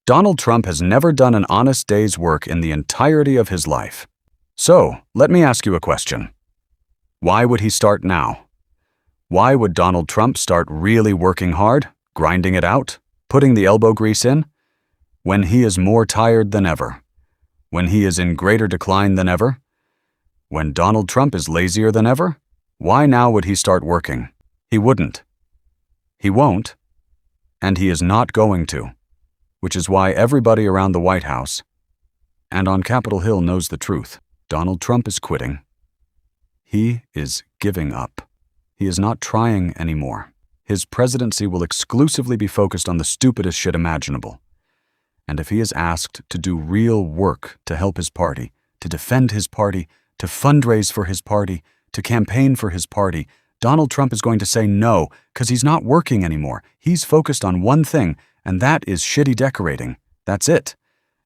Donald Trump has never done an honest day's work in the entirety of his life. So, let me ask you a question. Why would he start now? Why would Donald Trump start really working hard, grinding it out, putting the elbow grease in? When he is more tired than ever? When he is in greater decline than ever? When Donald Trump is lazier than ever? Why now would he start working? He wouldn't. He won't. And he is not going to. Which is why everybody around the White House and on Capitol Hill knows the truth. Donald Trump is quitting. He is giving up. He is not trying anymore. His presidency will exclusively be focused on the stupidest shit imaginable. And if he is asked to do real work to help his party, to defend his party, to fundraise for his party, to campaign for his party, Donald Trump is going to say no, because he's not working anymore. He's focused on one thing, and that is shitty decorating. That's it.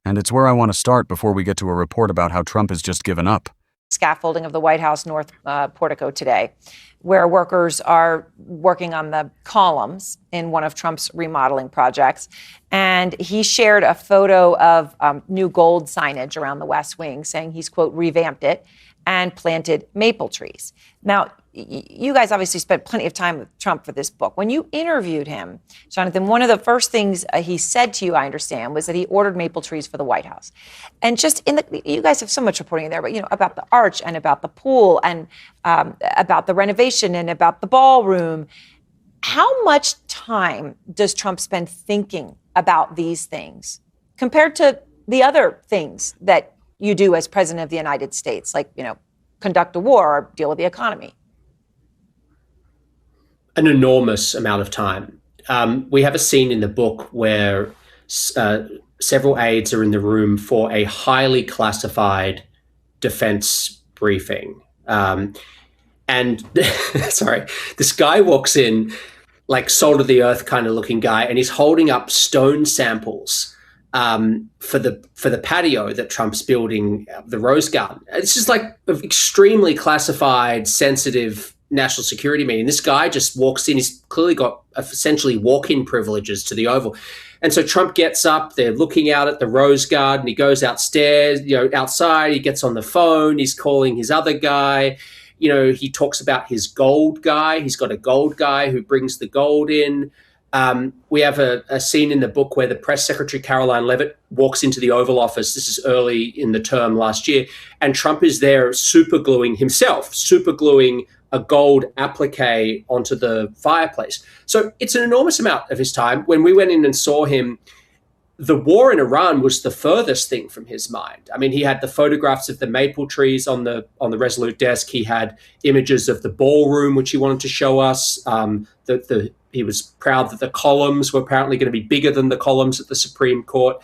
And it's where I want to start before we get to a report about how Trump has just given up. Scaffolding of the White House North Portico today, where workers are working on the columns in one of Trump's remodeling projects. And he shared a photo of new gold signage around the West Wing, saying he's, quote, revamped it and planted maple trees. Now, you guys obviously spent plenty of time with Trump for this book. When you interviewed him, Jonathan, one of the first things he said to you, I understand, was that he ordered maple trees for the White House. And just you guys have so much reporting in there, but about the arch and about the pool and about the renovation and about the ballroom. How much time does Trump spend thinking about these things compared to the other things that you do as president of the United States, like, conduct a war or deal with the economy? An enormous amount of time. We have a scene in the book where several aides are in the room for a highly classified defense briefing. And sorry, this guy walks in, like salt of the earth kind of looking guy, and he's holding up stone samples for the patio that Trump's building, the Rose Garden. It's just like an extremely classified, sensitive national security meeting. This guy just walks in. He's clearly got essentially walk-in privileges to the Oval. And so Trump gets up, they're looking out at the Rose Garden. He goes outstairs, outside, he gets on the phone, he's calling his other guy. He talks about his gold guy. He's got a gold guy who brings the gold in. We have a scene in the book where the press secretary, Caroline Leavitt, walks into the Oval Office. This is early in the term last year. And Trump is there supergluing a gold applique onto the fireplace. So it's an enormous amount of his time. When we went in and saw him, the war in Iran was the furthest thing from his mind. I mean, he had the photographs of the maple trees on the Resolute desk. He had images of the ballroom, which he wanted to show us. He was proud that the columns were apparently going to be bigger than the columns at the Supreme Court.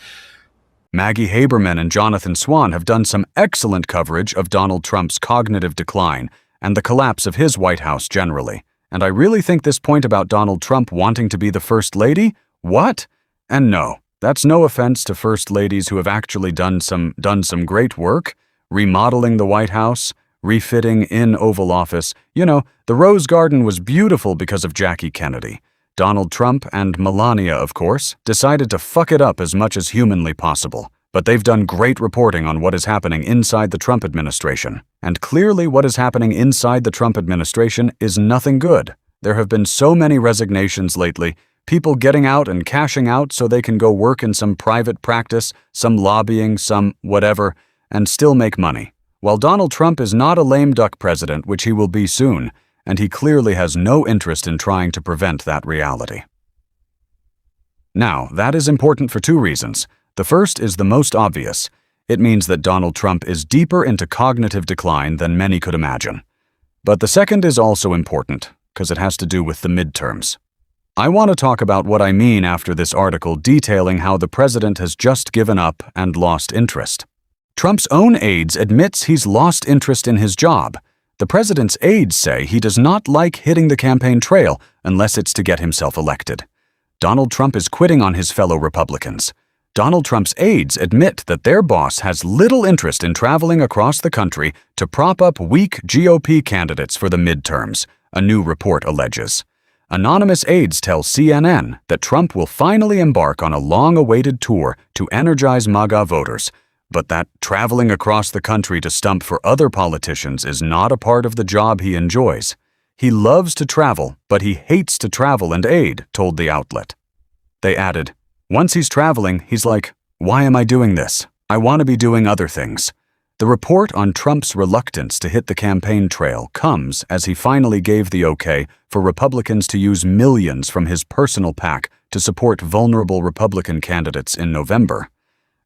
Maggie Haberman and Jonathan Swan have done some excellent coverage of Donald Trump's cognitive decline and the collapse of his White House generally. And I really think this point about Donald Trump wanting to be the First Lady? What? And no, that's no offense to First Ladies who have actually done some great work, remodeling the White House, refitting in Oval Office. The Rose Garden was beautiful because of Jackie Kennedy. Donald Trump and Melania, of course, decided to fuck it up as much as humanly possible. But they've done great reporting on what is happening inside the Trump administration. And clearly what is happening inside the Trump administration is nothing good. There have been so many resignations lately, people getting out and cashing out so they can go work in some private practice, some lobbying, some whatever, and still make money. While Donald Trump is not a lame duck president, which he will be soon, and he clearly has no interest in trying to prevent that reality. Now, that is important for two reasons. The first is the most obvious. It means that Donald Trump is deeper into cognitive decline than many could imagine. But the second is also important, because it has to do with the midterms. I want to talk about what I mean after this article detailing how the president has just given up and lost interest. Trump's own aides admits he's lost interest in his job. The president's aides say he does not like hitting the campaign trail unless it's to get himself elected. Donald Trump is quitting on his fellow Republicans. Donald Trump's aides admit that their boss has little interest in traveling across the country to prop up weak GOP candidates for the midterms, a new report alleges. Anonymous aides tell CNN that Trump will finally embark on a long-awaited tour to energize MAGA voters, but that traveling across the country to stump for other politicians is not a part of the job he enjoys. He loves to travel, but he hates to travel and aid, told the outlet. They added, once he's traveling, he's like, why am I doing this? I want to be doing other things. The report on Trump's reluctance to hit the campaign trail comes as he finally gave the okay for Republicans to use millions from his personal PAC to support vulnerable Republican candidates in November.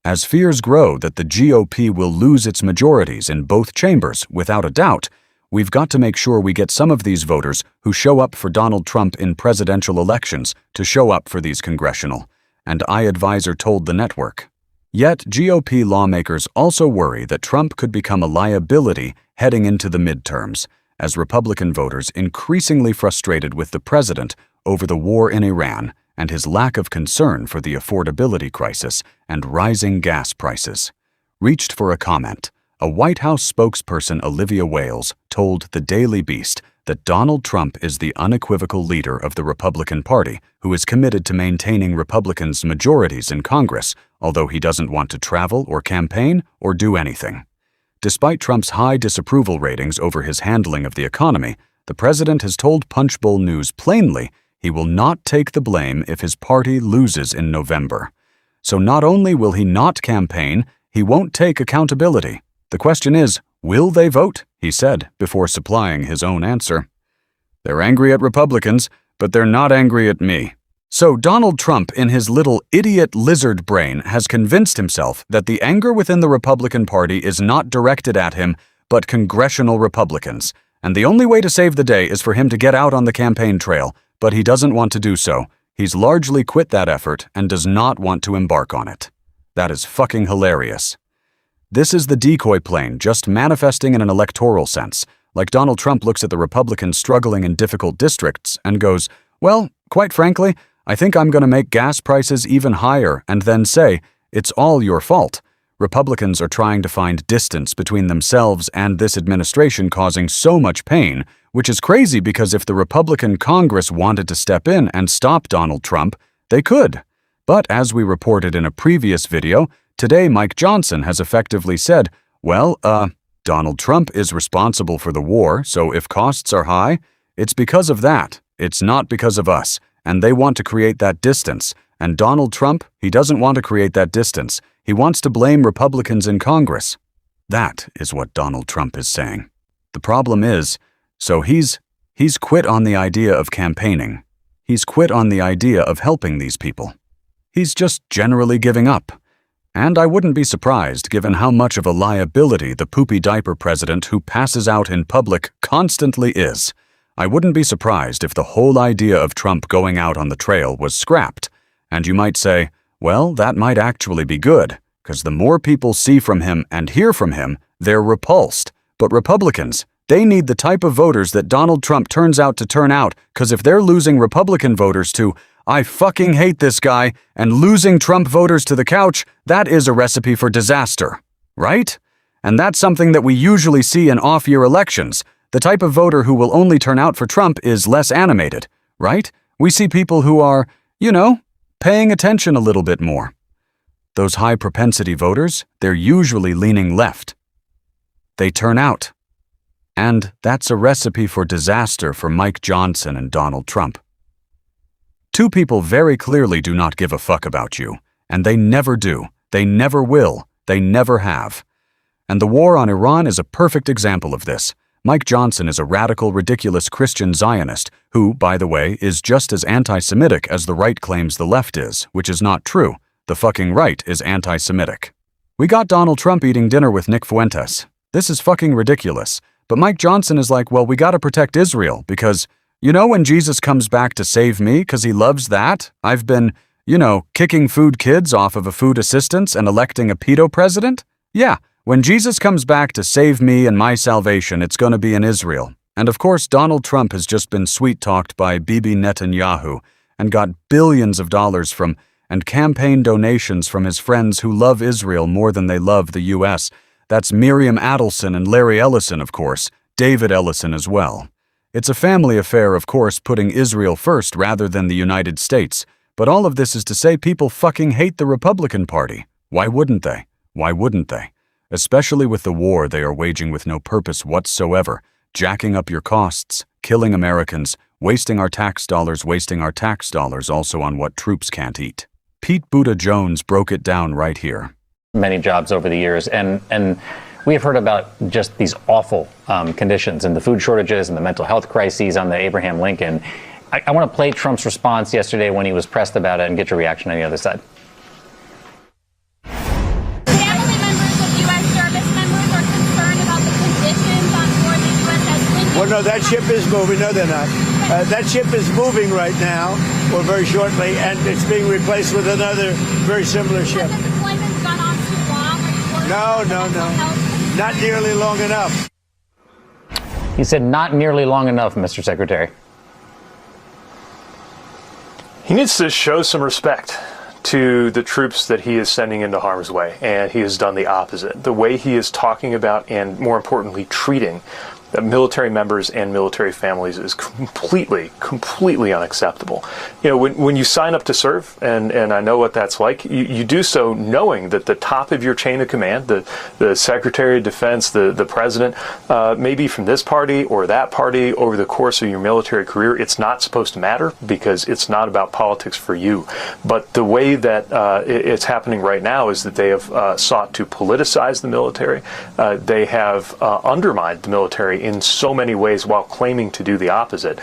As fears grow that the GOP will lose its majorities in both chambers, without a doubt, we've got to make sure we get some of these voters who show up for Donald Trump in presidential elections to show up for these congressional, and iAdvisor told the network. Yet, GOP lawmakers also worry that Trump could become a liability heading into the midterms, as Republican voters increasingly frustrated with the president over the war in Iran and his lack of concern for the affordability crisis and rising gas prices. Reached for a comment, a White House spokesperson, Olivia Wales, told the Daily Beast that Donald Trump is the unequivocal leader of the Republican Party who is committed to maintaining Republicans' majorities in Congress, although he doesn't want to travel or campaign or do anything. Despite Trump's high disapproval ratings over his handling of the economy, the president has told Punchbowl News plainly he will not take the blame if his party loses in November. So not only will he not campaign, he won't take accountability. The question is, will they vote? He said, before supplying his own answer. They're angry at Republicans, but they're not angry at me. So Donald Trump, in his little idiot lizard brain, has convinced himself that the anger within the Republican Party is not directed at him, but congressional Republicans. And the only way to save the day is for him to get out on the campaign trail, but he doesn't want to do so. He's largely quit that effort and does not want to embark on it. That is fucking hilarious. This is the decoy plane just manifesting in an electoral sense, like Donald Trump looks at the Republicans struggling in difficult districts and goes, well, quite frankly, I think I'm going to make gas prices even higher and then say, it's all your fault. Republicans are trying to find distance between themselves and this administration causing so much pain, which is crazy because if the Republican Congress wanted to step in and stop Donald Trump, they could. But as we reported in a previous video, today Mike Johnson has effectively said, well, Donald Trump is responsible for the war, so if costs are high, it's because of that. It's not because of us. And they want to create that distance. And Donald Trump, he doesn't want to create that distance. He wants to blame Republicans in Congress. That is what Donald Trump is saying. The problem is, so he's quit on the idea of campaigning. He's quit on the idea of helping these people. He's just generally giving up. And I wouldn't be surprised given how much of a liability the poopy diaper president who passes out in public constantly is. I wouldn't be surprised if the whole idea of Trump going out on the trail was scrapped. And you might say, well, that might actually be good, because the more people see from him and hear from him, they're repulsed. But Republicans, they need the type of voters that Donald Trump turns out to turn out, because if they're losing Republican voters to, I fucking hate this guy, and losing Trump voters to the couch, that is a recipe for disaster, right? And that's something that we usually see in off-year elections. The type of voter who will only turn out for Trump is less animated, right? We see people who are, paying attention a little bit more. Those high-propensity voters, they're usually leaning left. They turn out. And that's a recipe for disaster for Mike Johnson and Donald Trump. Two people very clearly do not give a fuck about you, and they never do. They never will. They never have. And the war on Iran is a perfect example of this. Mike Johnson is a radical, ridiculous Christian Zionist who, by the way, is just as anti-Semitic as the right claims the left is, which is not true. The fucking right is anti-Semitic. We got Donald Trump eating dinner with Nick Fuentes. This is fucking ridiculous. But Mike Johnson is like, well, we gotta protect Israel because, when Jesus comes back to save me because he loves that, I've been, kicking food kids off of a food assistance and electing a pedo president? Yeah. When Jesus comes back to save me and my salvation, it's going to be in Israel. And of course, Donald Trump has just been sweet-talked by Bibi Netanyahu and got billions of dollars from and campaign donations from his friends who love Israel more than they love the U.S. That's Miriam Adelson and Larry Ellison, of course, David Ellison as well. It's a family affair, of course, putting Israel first rather than the United States. But all of this is to say people fucking hate the Republican Party. Why wouldn't they? Why wouldn't they? Especially with the war they are waging with no purpose whatsoever, jacking up your costs, killing Americans, wasting our tax dollars also on what troops can't eat. Pete Buttigieg broke it down right here. Many jobs over the years, and we have heard about just these awful conditions and the food shortages and the mental health crises on the Abraham Lincoln. I want to play Trump's response yesterday when he was pressed about it and get your reaction on the other side. Family members of U.S. service members are concerned about the conditions on board the USS Lincoln. Well, no, that ship is moving. No, they're not. That ship is moving right now, or very shortly, and it's being replaced with another very similar ship. Has the deployment gone on too long? No. Not nearly long enough. He said not nearly long enough, Mr. Secretary. He needs to show some respect to the troops that he is sending into harm's way, and he has done the opposite. The way he is talking about and, more importantly, treating military members and military families is completely unacceptable. You know, when you sign up to serve, and I know what that's like, you do so knowing that the top of your chain of command, the Secretary of Defense, the President, maybe from this party or that party over the course of your military career, it's not supposed to matter because it's not about politics for you. But the way that it's happening right now is that they have sought to politicize the military. They have undermined the military in so many ways while claiming to do the opposite.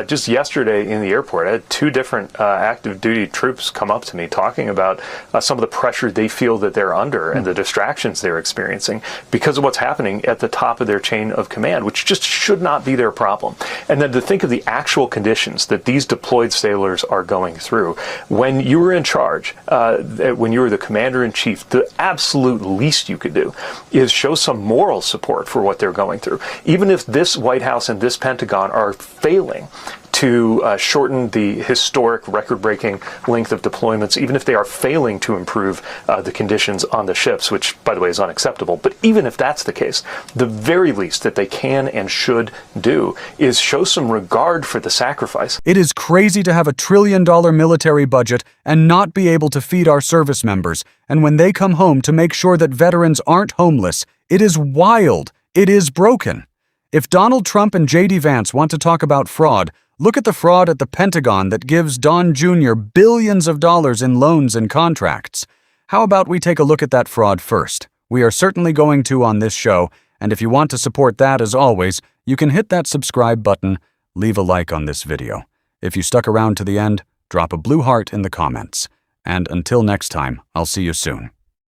Just yesterday in the airport, I had two different active duty troops come up to me talking about some of the pressure they feel that they're under and the distractions they're experiencing because of what's happening at the top of their chain of command, which just should not be their problem. And then to think of the actual conditions that these deployed sailors are going through. When you were in charge, when you were the commander-in-chief, the absolute least you could do is show some moral support for what they're going through. Even if this White House and this Pentagon are failing to shorten the historic record-breaking length of deployments, even if they are failing to improve the conditions on the ships, which, by the way, is unacceptable. But even if that's the case, the very least that they can and should do is show some regard for the sacrifice. It is crazy to have $1 trillion military budget and not be able to feed our service members, and when they come home to make sure that veterans aren't homeless. It is wild. It is broken. If Donald Trump and J.D. Vance want to talk about fraud, look at the fraud at the Pentagon that gives Don Jr. billions of dollars in loans and contracts. How about we take a look at that fraud first? We are certainly going to on this show, and if you want to support that, as always, you can hit that subscribe button, leave a like on this video. If you stuck around to the end, drop a blue heart in the comments. And until next time, I'll see you soon.